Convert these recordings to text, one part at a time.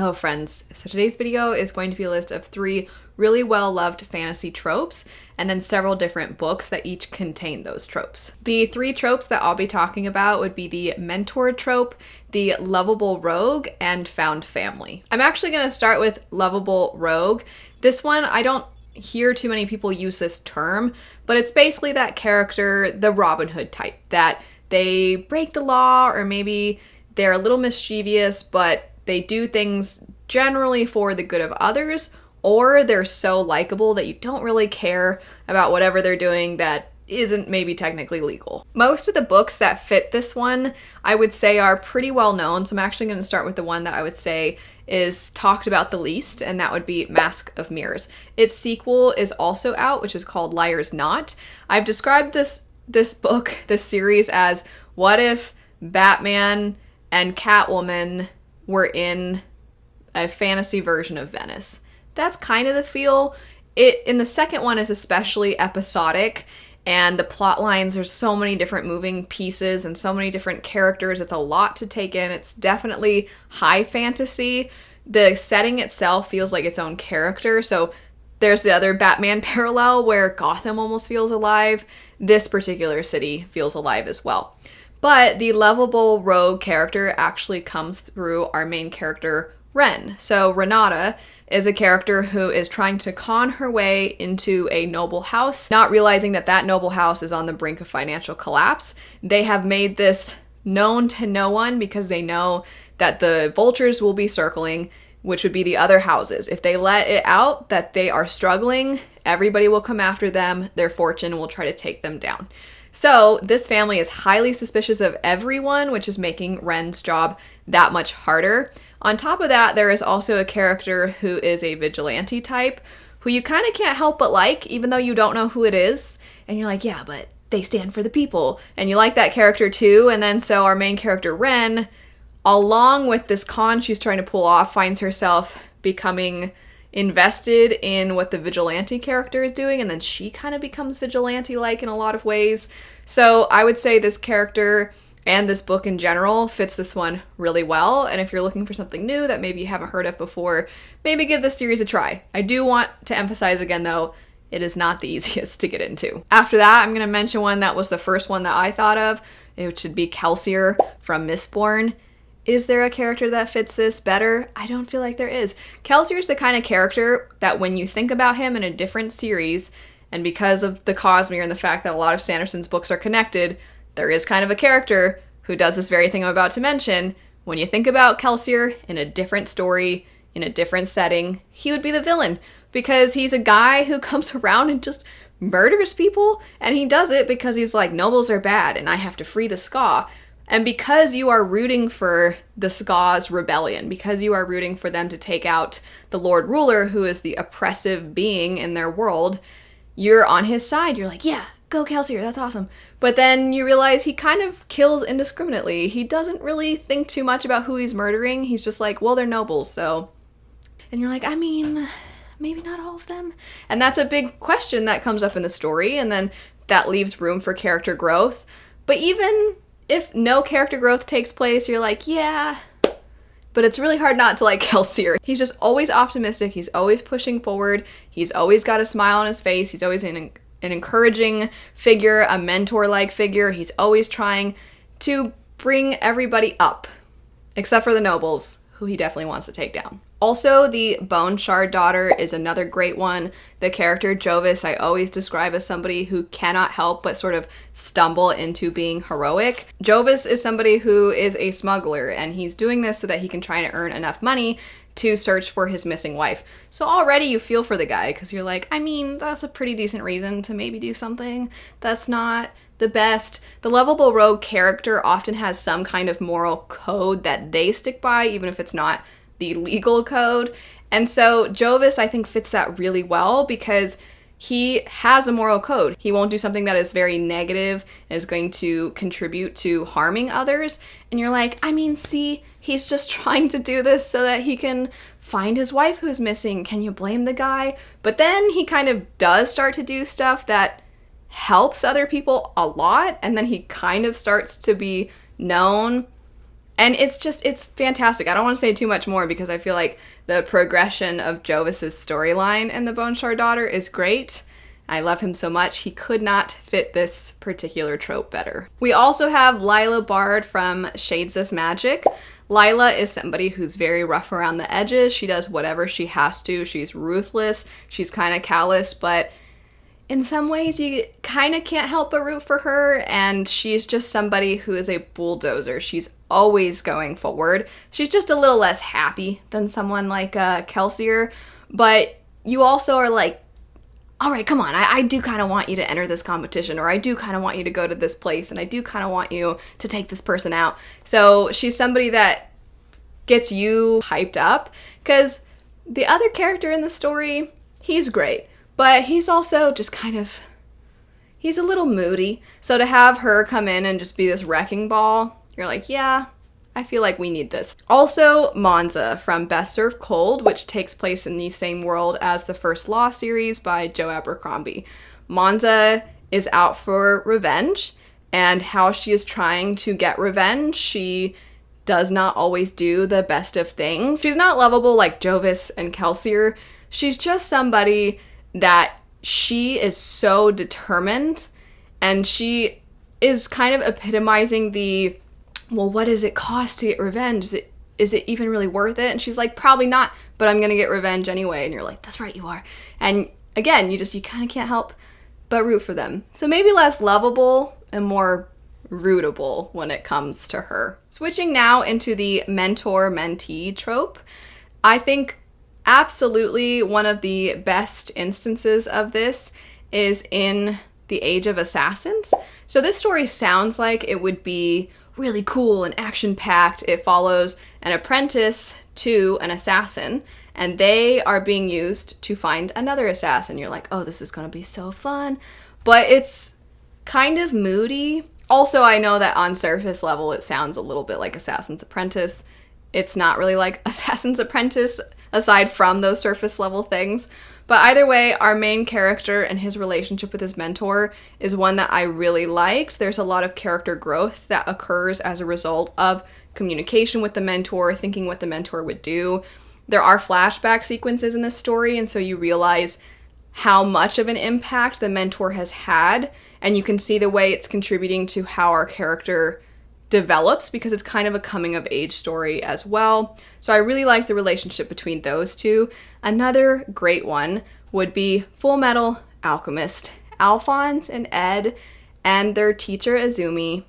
Hello friends, so today's video is going to be a list of 3 really well-loved fantasy tropes and then several different books that each contain those tropes. The 3 tropes that I'll be talking about would be the mentor trope, the lovable rogue, and found family. I'm actually going to start with lovable rogue. This one, I don't hear too many people use this term, but it's basically that character, the Robin Hood type, that they break the law or maybe they're a little mischievous, but they do things generally for the good of others, or they're so likable that you don't really care about whatever they're doing that isn't maybe technically legal. Most of the books that fit this one, I would say, are pretty well known, so I'm actually going to start with the one that I would say is talked about the least, and that would be Mask of Mirrors. Its sequel is also out, which is called Liar's Knot. I've described this book, this series, as what if Batman and Catwoman were in a fantasy version of Venice. That's kind of the feel. In the second one is especially episodic, and the plot lines, there's so many different moving pieces and so many different characters. It's a lot to take in. It's definitely high fantasy. The setting itself feels like its own character. So there's the other Batman parallel where Gotham almost feels alive. This particular city feels alive as well. But the lovable rogue character actually comes through our main character, Ren. So Renata is a character who is trying to con her way into a noble house, not realizing that that noble house is on the brink of financial collapse. They have made this known to no one because they know that the vultures will be circling, which would be the other houses. If they let it out that they are struggling, everybody will come after them, their fortune will try to take them down. So this family is highly suspicious of everyone, which is making Ren's job that much harder. On top of that, there is also a character who is a vigilante type, who you kind of can't help but like, even though you don't know who it is. And you're like, yeah, but they stand for the people. And you like that character too. And then so our main character, Ren, along with this con she's trying to pull off, finds herself becoming invested in what the vigilante character is doing, and then she kind of becomes vigilante-like in a lot of ways. So I would say this character and this book in general fits this one really well, and if you're looking for something new that maybe you haven't heard of before, maybe give this series a try. I do want to emphasize again though, it is not the easiest to get into. After that, I'm going to mention one that was the first one that I thought of, which should be Kelsier from Mistborn. Is there a character that fits this better? I don't feel like there is. Kelsier is the kind of character that when you think about him in a different series, and because of the Cosmere and the fact that a lot of Sanderson's books are connected, there is kind of a character who does this very thing I'm about to mention. When you think about Kelsier in a different story, in a different setting, he would be the villain, because he's a guy who comes around and just murders people, and he does it because he's like, nobles are bad and I have to free the Ska. And because you are rooting for the Ska's rebellion, because you are rooting for them to take out the Lord Ruler, who is the oppressive being in their world, you're on his side. You're like, yeah, go Kelsier, that's awesome. But then you realize he kind of kills indiscriminately. He doesn't really think too much about who he's murdering. He's just like, well, they're nobles, so. And you're like, I mean, maybe not all of them. And that's a big question that comes up in the story, and then that leaves room for character growth. But even if no character growth takes place, you're like, yeah, but it's really hard not to like Kelsier. He's just always optimistic. He's always pushing forward. He's always got a smile on his face. He's always an encouraging figure, a mentor-like figure. He's always trying to bring everybody up, except for the nobles, who he definitely wants to take down. Also, the Bone Shard daughter is another great one. The character Jovis I always describe as somebody who cannot help but sort of stumble into being heroic. Jovis is somebody who is a smuggler, and he's doing this so that he can try to earn enough money to search for his missing wife. So already you feel for the guy, because you're like, I mean, that's a pretty decent reason to maybe do something that's not the best. The lovable rogue character often has some kind of moral code that they stick by, even if it's not the legal code. And so Jovis, I think, fits that really well because he has a moral code. He won't do something that is very negative and is going to contribute to harming others. And you're like, I mean, see, he's just trying to do this so that he can find his wife who's missing. Can you blame the guy? But then he kind of does start to do stuff that helps other people a lot. And then he kind of starts to be known And it's fantastic. I don't want to say too much more because I feel like the progression of Jovis's storyline in The Bone Shard Daughter is great. I love him so much. He could not fit this particular trope better. We also have Lila Bard from Shades of Magic. Lila is somebody who's very rough around the edges. She does whatever she has to. She's ruthless. She's kind of callous, but in some ways you kind of can't help but root for her, and she's just somebody who is a bulldozer. She's always going forward. She's just a little less happy than someone like Kelsier, but you also are like, all right, come on, I do kind of want you to enter this competition, or I do kind of want you to go to this place, and I do kind of want you to take this person out. So she's somebody that gets you hyped up, because the other character in the story, he's great, but he's also just he's a little moody. So to have her come in and just be this wrecking ball, you're like, yeah, I feel like we need this. Also, Monza from Best Served Cold, which takes place in the same world as the First Law series by Joe Abercrombie. Monza is out for revenge, and how she is trying to get revenge, she does not always do the best of things. She's not lovable like Jovis and Kelsier. She's just somebody that she is so determined, and she is kind of epitomizing the, well, what does it cost to get revenge? Is it even really worth it? And she's like, probably not, but I'm gonna get revenge anyway. And you're like, that's right, you are. And again, you kind of can't help but root for them. So maybe less lovable and more rootable when it comes to her. Switching now into the mentor-mentee trope, I think absolutely one of the best instances of this is in The Age of Assassins. So this story sounds like it would be really cool and action-packed. It follows an apprentice to an assassin, and they are being used to find another assassin. You're like, oh, this is gonna be so fun. But it's kind of moody. Also, I know that on surface level, it sounds a little bit like Assassin's Apprentice. It's not really like Assassin's Apprentice, aside from those surface level things. But either way, our main character and his relationship with his mentor is one that I really liked. There's a lot of character growth that occurs as a result of communication with the mentor, thinking what the mentor would do. There are flashback sequences in this story, and so you realize how much of an impact the mentor has had, and you can see the way it's contributing to how our character develops, because it's kind of a coming of age story as well. So I really liked the relationship between those two. Another great one would be Full Metal Alchemist. Alphonse and Ed and their teacher Izumi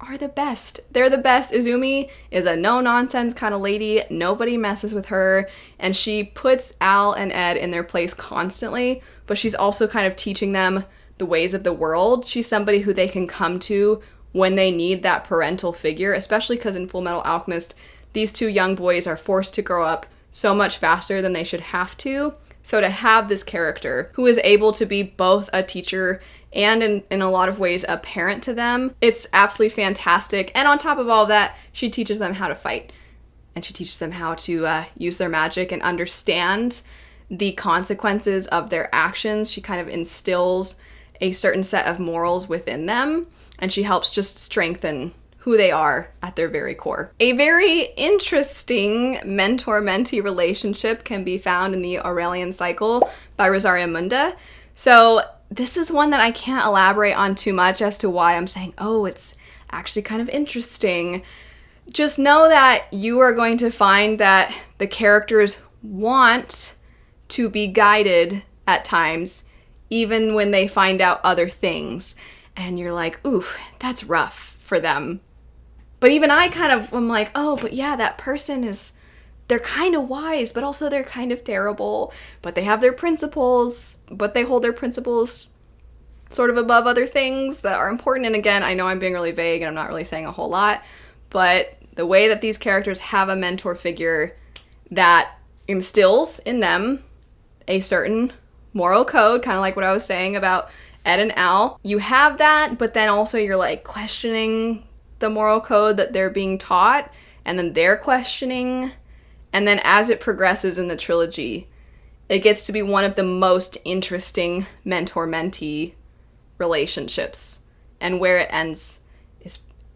are the best. They're the best. Izumi is a no-nonsense kind of lady. Nobody messes with her, and she puts Al and Ed in their place constantly, but she's also kind of teaching them the ways of the world. She's somebody who they can come to when they need that parental figure, especially because in Full Metal Alchemist, these two young boys are forced to grow up so much faster than they should have to. So to have this character who is able to be both a teacher and in a lot of ways a parent to them, it's absolutely fantastic. And on top of all that, she teaches them how to fight. And she teaches them how to use their magic and understand the consequences of their actions. She kind of instills a certain set of morals within them, and she helps just strengthen who they are at their very core. A very interesting mentor-mentee relationship can be found in the Aurelian Cycle by Rosaria Munda. So this is one that I can't elaborate on too much as to why I'm saying, oh, it's actually kind of interesting. Just know that you are going to find that the characters want to be guided at times, even when they find out other things. And you're like, ooh, that's rough for them. But even I'm like, oh, but yeah, that person they're kind of wise, but also they're kind of terrible. But they have their principles, but they hold their principles sort of above other things that are important. And again, I know I'm being really vague and I'm not really saying a whole lot, but the way that these characters have a mentor figure that instills in them a certain moral code, kind of like what I was saying about Ed and Al. You have that, but then also you're like questioning the moral code that they're being taught, and then they're questioning. And then as it progresses in the trilogy, it gets to be one of the most interesting mentor-mentee relationships. And where it ends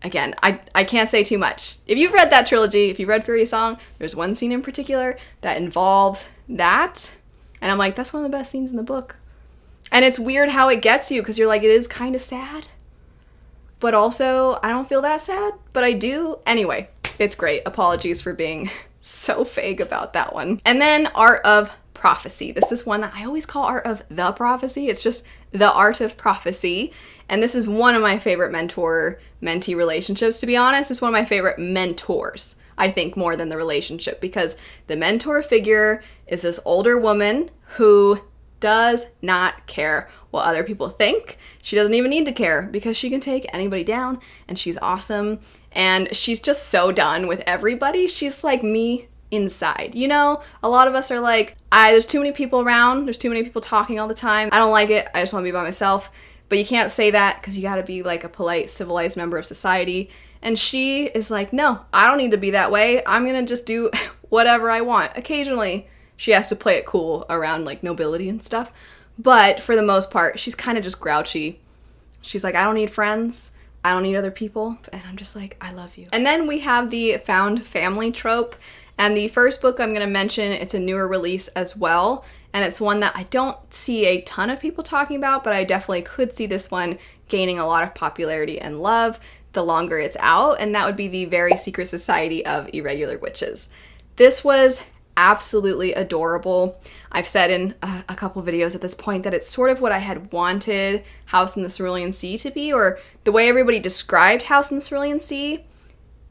again, I can't say too much. If you've read that trilogy, if you've read Furious Song, there's one scene in particular that involves that. And I'm like, that's one of the best scenes in the book. And it's weird how it gets you, because you're like, it is kind of sad. But also, I don't feel that sad, but I do. Anyway, it's great. Apologies for being so vague about that one. And then Art of Prophecy. This is one that I always call Art of the Prophecy. It's just the Art of Prophecy. And this is one of my favorite mentor-mentee relationships. To be honest, it's one of my favorite mentors, I think, more than the relationship, because the mentor figure is this older woman who does not care what other people think. She doesn't even need to care, because she can take anybody down, and she's awesome. And she's just so done with everybody. She's like me inside. You know, a lot of us are like, there's too many people around. There's too many people talking all the time. I don't like it. I just want to be by myself. But you can't say that, because you got to be like a polite, civilized member of society. And she is like, no, I don't need to be that way. I'm going to just do whatever I want. Occasionally, she has to play it cool around like nobility and stuff. But for the most part, she's kind of just grouchy. She's like, I don't need friends. I don't need other people. And I'm just like, I love you. And then we have the found family trope. And the first book I'm going to mention, it's a newer release as well. And it's one that I don't see a ton of people talking about, but I definitely could see this one gaining a lot of popularity and love the longer it's out. And that would be the Very Secret Society of Irregular Witches. This was absolutely adorable. I've said in a couple videos at this point that it's sort of what I had wanted House in the Cerulean Sea to be, or the way everybody described House in the Cerulean Sea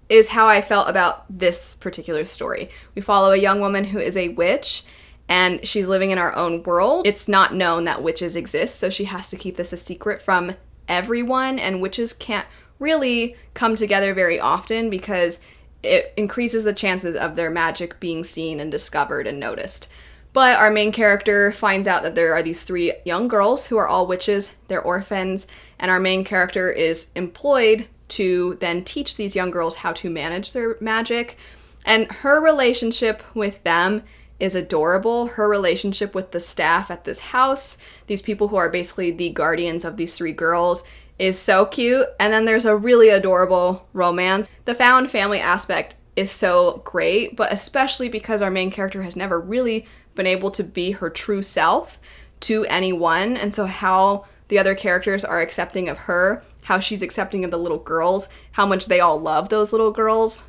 is how I felt about this particular story. We follow a young woman who is a witch, and she's living in our own world. It's not known that witches exist, so she has to keep this a secret from everyone, and witches can't really come together very often because it increases the chances of their magic being seen and discovered and noticed. But our main character finds out that there are these 3 young girls who are all witches. They're orphans, and our main character is employed to then teach these young girls how to manage their magic. And her relationship with them is adorable. Her relationship with the staff at this house, these people who are basically the guardians of these 3 girls, is so cute. And then there's a really adorable romance. The found family aspect is so great, but especially because our main character has never really been able to be her true self to anyone. And so how the other characters are accepting of her, how she's accepting of the little girls, how much they all love those little girls.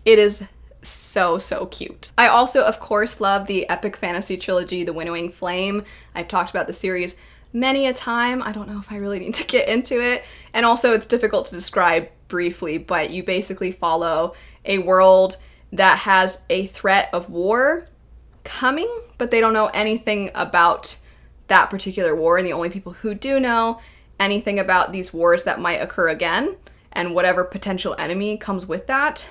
It is so, so cute. I also, of course, love the epic fantasy trilogy, The Winnowing Flame. I've talked about the series many a time. I don't know if I really need to get into it. And also it's difficult to describe briefly, but you basically follow a world that has a threat of war coming, but they don't know anything about that particular war. And the only people who do know anything about these wars that might occur again, and whatever potential enemy comes with that,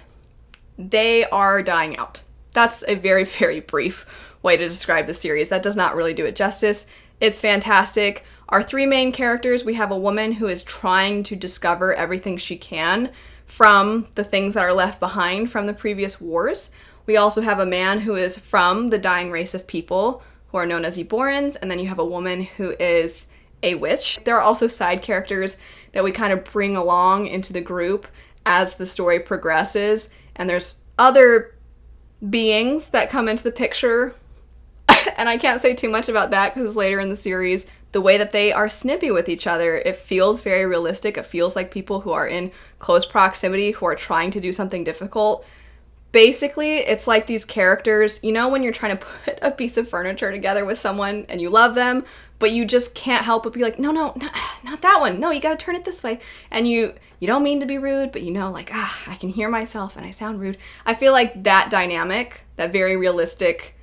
they are dying out. That's a very, very brief way to describe the series. That does not really do it justice. It's fantastic. Our 3 main characters, we have a woman who is trying to discover everything she can from the things that are left behind from the previous wars. We also have a man who is from the dying race of people who are known as Eborans, and then you have a woman who is a witch. There are also side characters that we kind of bring along into the group as the story progresses, and there's other beings that come into the picture. And I can't say too much about that because later in the series, the way that they are snippy with each other, it feels very realistic. It feels like people who are in close proximity who are trying to do something difficult. Basically, it's like these characters, you know, when you're trying to put a piece of furniture together with someone and you love them, but you just can't help but be like, no, not that one. No, you got to turn it this way. And you don't mean to be rude, but you know, like, I can hear myself and I sound rude. I feel like that dynamic, that very realistic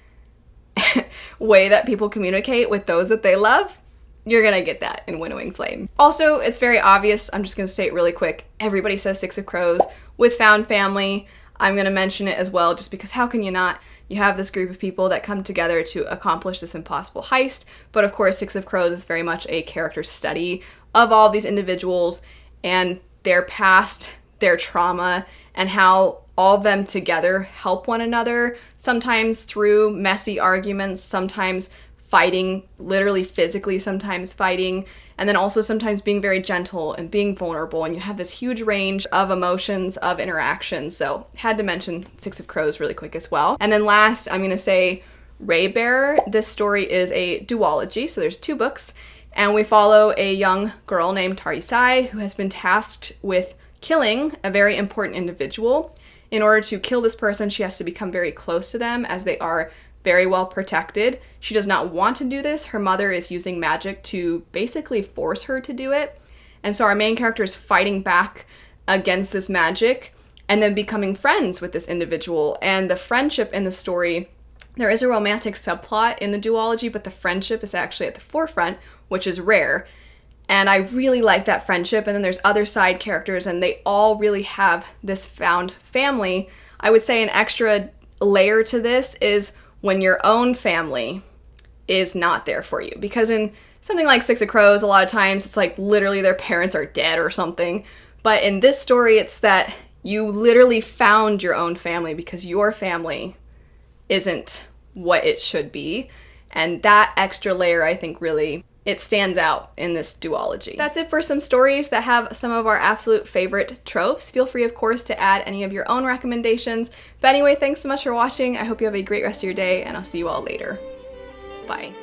way that people communicate with those that they love, you're gonna get that in Winnowing Flame. Also, it's very obvious, I'm just gonna state really quick, everybody says Six of Crows with found family. I'm gonna mention it as well just because how can you not? You have this group of people that come together to accomplish this impossible heist, but of course Six of Crows is very much a character study of all these individuals and their past, their trauma, and how all of them together help one another, sometimes through messy arguments, sometimes fighting, literally physically sometimes fighting, and then also sometimes being very gentle and being vulnerable, and you have this huge range of emotions, of interactions. So had to mention Six of Crows really quick as well. And then last, I'm gonna say Raybearer. This story is a duology, so there's 2 books, and we follow a young girl named Tarisai who has been tasked with killing a very important individual. In order to kill this person, she has to become very close to them, as they are very well protected. She does not want to do this. Her mother is using magic to basically force her to do it. And so our main character is fighting back against this magic and then becoming friends with this individual. And the friendship in the story, there is a romantic subplot in the duology, but the friendship is actually at the forefront, which is rare. And I really like that friendship. And then there's other side characters, and they all really have this found family. I would say an extra layer to this is when your own family is not there for you. Because in something like Six of Crows, a lot of times it's like literally their parents are dead or something. But in this story, it's that you literally found your own family because your family isn't what it should be. And that extra layer, I think, really, it stands out in this duology. That's it for some stories that have some of our absolute favorite tropes. Feel free, of course, to add any of your own recommendations. But anyway, thanks so much for watching. I hope you have a great rest of your day, and I'll see you all later. Bye.